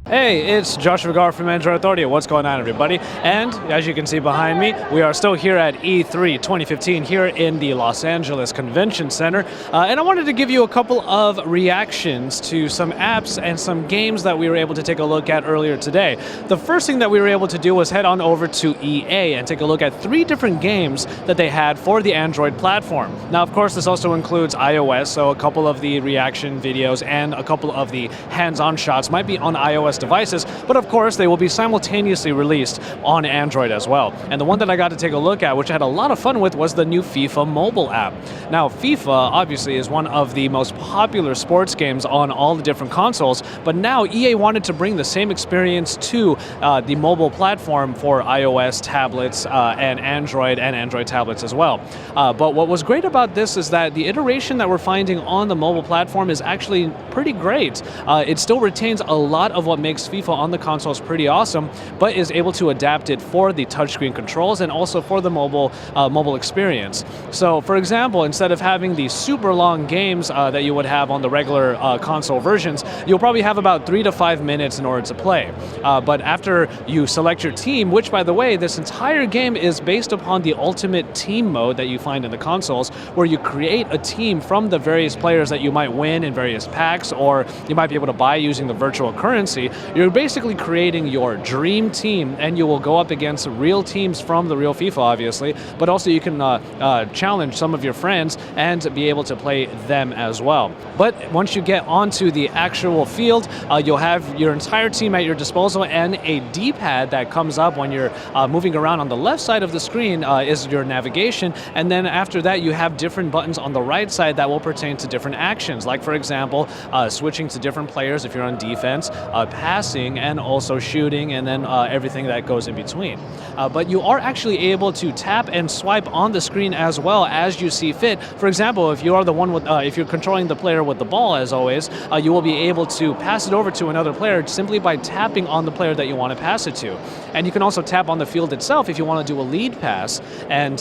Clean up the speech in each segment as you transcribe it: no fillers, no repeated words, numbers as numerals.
Hey, it's Joshua Gar from Android Authority. What's going on, everybody? And as you can see behind me, we are still here at E3 2015 here in the Los Angeles Convention Center. And I wanted to give you a couple of reactions to some apps and some games that we were able to take a look at earlier today. The first thing that we were able to do was head on over to EA and take a look at 3 different games that they had for the Android platform. Now, of course, this also includes iOS, so a couple of the reaction videos and a couple of the hands-on shots might be on iOS devices, but of course they will be simultaneously released on Android as well. And the one that I got to take a look at, which I had a lot of fun with, was the new FIFA mobile app. Now, FIFA obviously is one of the most popular sports games on all the different consoles, but now EA wanted to bring the same experience to the mobile platform for iOS tablets and Android tablets as well. But what was great about this is that the iteration that we're finding on the mobile platform is actually pretty great. It still retains a lot of what makes FIFA on the consoles pretty awesome, but is able to adapt it for the touchscreen controls and also for the mobile experience. So, for example, instead of having the super long games that you would have on the regular console versions, you'll probably have about 3 to 5 minutes in order to play. But after you select your team, which, by the way, this entire game is based upon the ultimate team mode that you find in the consoles, where you create a team from the various players that you might win in various packs, or you might be able to buy using the virtual currency. You're basically creating your dream team, and you will go up against real teams from the real FIFA, obviously, but also you can challenge some of your friends and be able to play them as well. But once you get onto the actual field, you'll have your entire team at your disposal, and a D-pad that comes up when you're moving around. On the left side of the screen is your navigation, and then after that you have different buttons on the right side that will pertain to different actions, like, for example, switching to different players if you're on defense, passing, and also shooting, and then everything that goes in between. But you are actually able to tap and swipe on the screen as well as you see fit. For example, if you are the one with, if you're controlling the player with the ball, as always, you will be able to pass it over to another player simply by tapping on the player that you want to pass it to. And you can also tap on the field itself if you want to do a lead pass, and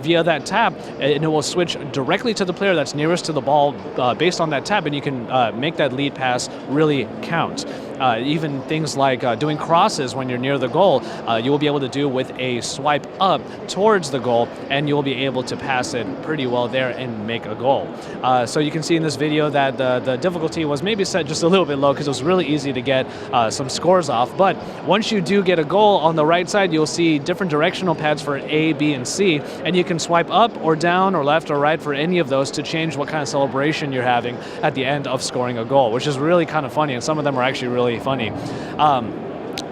via that tap, it will switch directly to the player that's nearest to the ball based on that tap, and you can make that lead pass really count. Even things like doing crosses when you're near the goal, you will be able to do with a swipe up towards the goal, and you will be able to pass it pretty well there and make a goal. So you can see in this video that the difficulty was maybe set just a little bit low because it was really easy to get some scores off. But once you do get a goal, on the right side you'll see different directional pads for A, B, and C, and you can swipe up or down or left or right for any of those to change what kind of celebration you're having at the end of scoring a goal, which is really kind of funny, and some of them are actually really funny.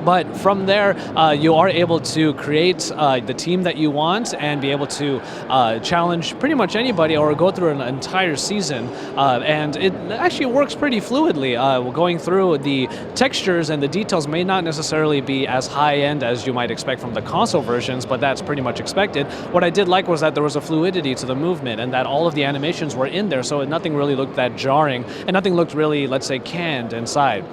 But from there, you are able to create the team that you want and be able to challenge pretty much anybody or go through an entire season. And it actually works pretty fluidly. Going through the textures and the details may not necessarily be as high-end as you might expect from the console versions, but that's pretty much expected. What I did like was that there was a fluidity to the movement and that all of the animations were in there, so nothing really looked that jarring and nothing looked really, let's say, canned inside.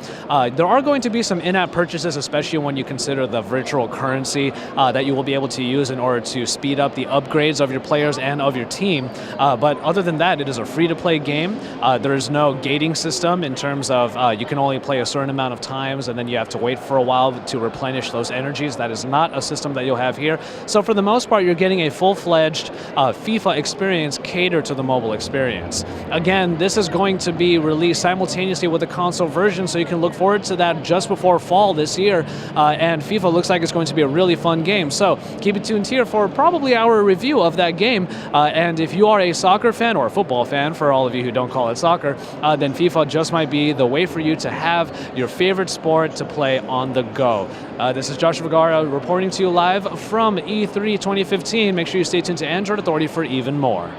There are going to be some in-app purchases, especially when you consider the virtual currency that you will be able to use in order to speed up the upgrades of your players and of your team. But other than that, it is a free-to-play game. There is no gating system in terms of you can only play a certain amount of times and then you have to wait for a while to replenish those energies. That is not a system that you'll have here. So for the most part, you're getting a full-fledged FIFA experience catered to the mobile experience. Again, this is going to be released simultaneously with the console version, so you can look forward to that just before fall this year. And FIFA looks like it's going to be a really fun game. So keep it tuned here for probably our review of that game. And if you are a soccer fan or a football fan, for all of you who don't call it soccer, then FIFA just might be the way for you to have your favorite sport to play on the go. This is Joshua Vergara reporting to you live from E3 2015. Make sure you stay tuned to Android Authority for even more.